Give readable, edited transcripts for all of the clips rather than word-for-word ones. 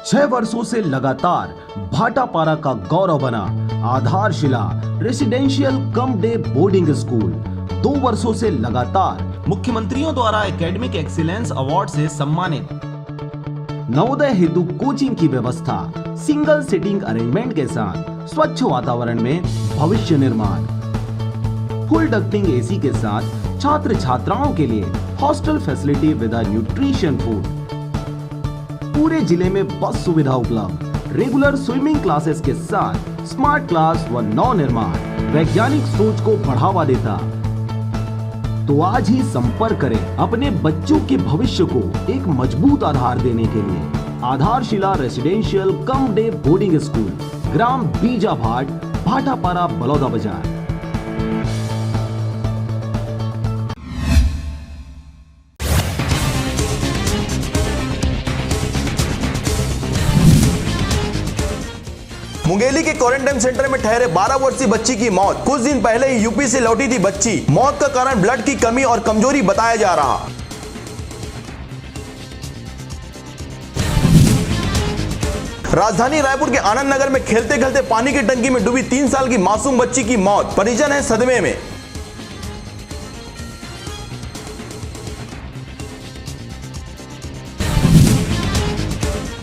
6 वर्षों से लगातार भाटापारा का गौरव बना आधारशिला residential cum day boarding school 2 वर्षों से लगातार मुख्यमंत्रियों द्वारा एकेडमिक एक्सीलेंस अवार्ड से सम्मानित। नवोदय हेतु कोचिंग की व्यवस्था, सिंगल सिटिंग अरेंजमेंट के साथ स्वच्छ वातावरण में भविष्य निर्माण, फुल डक्टिंग एसी के साथ छात्र छात्राओं के लिए hostel facility with nutrition food, पूरे जिले में बस सुविधा उपलब्ध, रेगुलर स्विमिंग क्लासेस के साथ स्मार्ट क्लास व नव निर्माण वैज्ञानिक सोच को बढ़ावा देता। तो आज ही संपर्क करें अपने बच्चों के भविष्य को एक मजबूत आधार देने के लिए। Aadharshila residential cum day boarding school, ग्राम बीजाभाट, भाटापारा, बलौदा बाजार। मुंगेली के क्वारंटाइन सेंटर में ठहरे 12 वर्षीय बच्ची की मौत। कुछ दिन पहले ही यूपी से लौटी थी बच्ची। मौत का कारण ब्लड की कमी और कमजोरी बताया जा रहा। राजधानी रायपुर के आनंद नगर में खेलते खेलते पानी की टंकी में डूबी 3 साल की मासूम बच्ची की मौत। परिजन है सदमे में।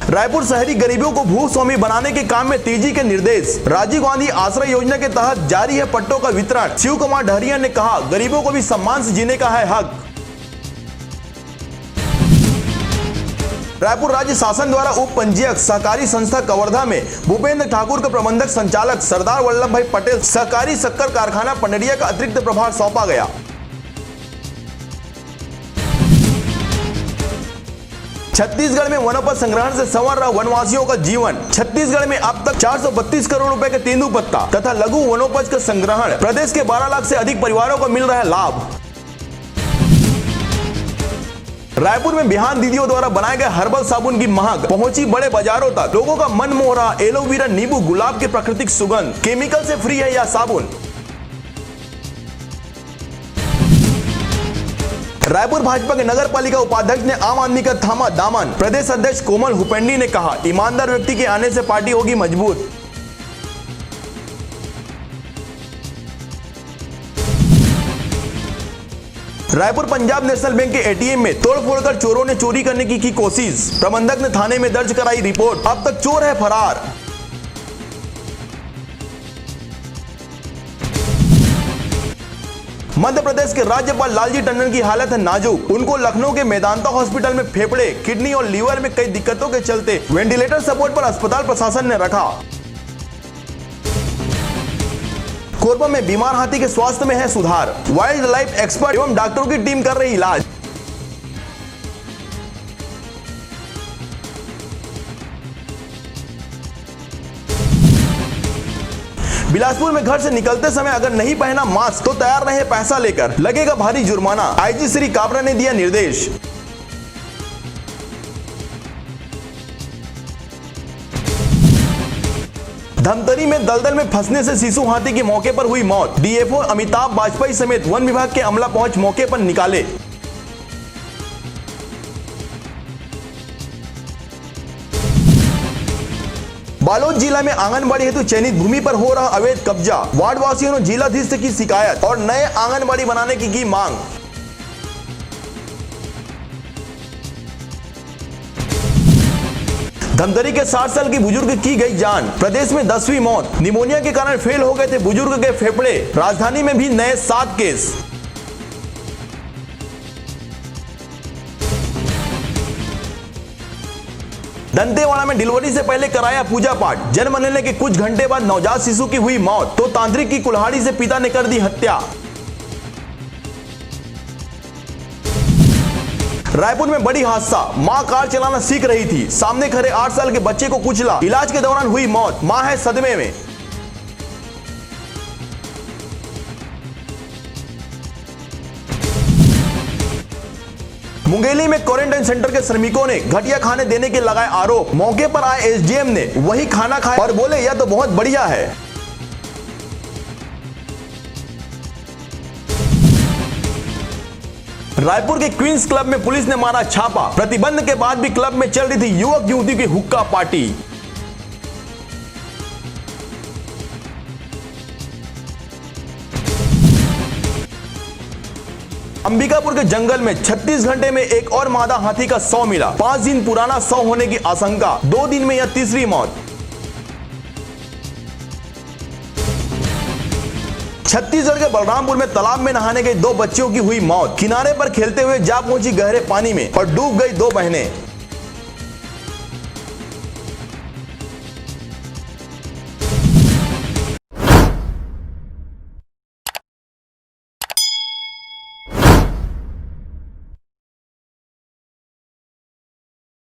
रायपुर शहरी गरीबों को भू स्वामी बनाने के काम में तेजी के निर्देश। राजीव गांधी आश्रय योजना के तहत जारी है पट्टों का वितरण। शिव कुमार डहरिया ने कहा, गरीबों को भी सम्मान से जीने का है हक। रायपुर राज्य शासन द्वारा उप पंजीयक सहकारी संस्था कवर्धा में भूपेंद्र ठाकुर को प्रबंधक संचालक सरदार वल्लभ भाई पटेल सहकारी शक्कर कारखाना पंडरिया का अतिरिक्त प्रभार सौंपा गया। छत्तीसगढ़ में वनोपज संग्रहण से संवर रहा वनवासियों का जीवन। छत्तीसगढ़ में अब तक 432 करोड़ रुपए के तेंदुपत्ता तथा लघु वनोपज का संग्रहण। प्रदेश के 12 लाख से अधिक परिवारों को मिल रहा है लाभ। रायपुर में बिहान दीदियों द्वारा बनाए गए हर्बल साबुन की महक पहुंची बड़े बाजारों तक। लोगों का मन मोह रहा एलोवेरा, नींबू, गुलाब के प्राकृतिक सुगंध। केमिकल से फ्री है यह साबुन। रायपुर भाजपा के नगर पालिका उपाध्यक्ष ने आम आदमी का थामा दामन। प्रदेश अध्यक्ष कोमल हुपेंडी ने कहा, ईमानदार व्यक्ति के आने से पार्टी होगी मजबूत। रायपुर पंजाब नेशनल बैंक के एटीएम में तोड़फोड़ कर चोरों ने चोरी करने की कोशिश। प्रबंधक ने थाने में दर्ज कराई रिपोर्ट। अब तक चोर है फरार। मध्य प्रदेश के राज्यपाल लालजी टंडन की हालत है नाजुक। उनको लखनऊ के मेदांता हॉस्पिटल में फेफड़े, किडनी और लीवर में कई दिक्कतों के चलते वेंटिलेटर सपोर्ट पर अस्पताल प्रशासन ने रखा। कोरबा में बीमार हाथी के स्वास्थ्य में है सुधार। वाइल्ड लाइफ एक्सपर्ट एवं डॉक्टरों की टीम कर रही इलाज। बिलासपुर में घर से निकलते समय अगर नहीं पहना मास्क तो तैयार रहे पैसा लेकर, लगेगा भारी जुर्माना। आईजी श्री काबरा ने दिया निर्देश। धमतरी में दलदल में फंसने से शिशु हाथी की मौके पर हुई मौत। डीएफओ अमिताभ वाजपेयी समेत वन विभाग के अमला पहुंच मौके पर निकाले। बालोद जिला में आंगनबाड़ी हेतु चयनित भूमि पर हो रहा अवैध कब्जा। वार्ड वासियों ने जिलाधीश से की शिकायत और नए आंगनबाड़ी बनाने की मांग। धमतरी के 60 साल की बुजुर्ग की गई जान। प्रदेश में 10वीं मौत। निमोनिया के कारण फेल हो गए थे बुजुर्ग के फेफड़े। राजधानी में भी नए 7 केस। दंतेवाड़ा में डिलीवरी से पहले कराया पूजा पाठ। जन्म लेने के कुछ घंटे बाद नवजात शिशु की हुई मौत तो तांत्रिक की कुल्हाड़ी से पिता ने कर दी हत्या। रायपुर में बड़ी हादसा। मां कार चलाना सीख रही थी, सामने खड़े 8 साल के बच्चे को कुचला। इलाज के दौरान हुई मौत। मां है सदमे में। मुंगेली में क्वारंटाइन सेंटर के श्रमिकों ने घटिया खाने देने के लगाए आरोप। मौके पर आए एसडीएम ने वही खाना खाया और बोले यह तो बहुत बढ़िया है। रायपुर के क्वींस क्लब में पुलिस ने मारा छापा। प्रतिबंध के बाद भी क्लब में चल रही थी युवक युवती की हुक्का पार्टी। अंबिकापुर के जंगल में 36 घंटे में एक और मादा हाथी का शव मिला। 5 दिन पुराना शव होने की आशंका, 2 दिन में यह तीसरी मौत। छत्तीसगढ़ के बलरामपुर में तालाब में नहाने गई 2 बच्चियों की हुई मौत। किनारे पर खेलते हुए जा पहुंची गहरे पानी में और डूब गई 2 बहनें।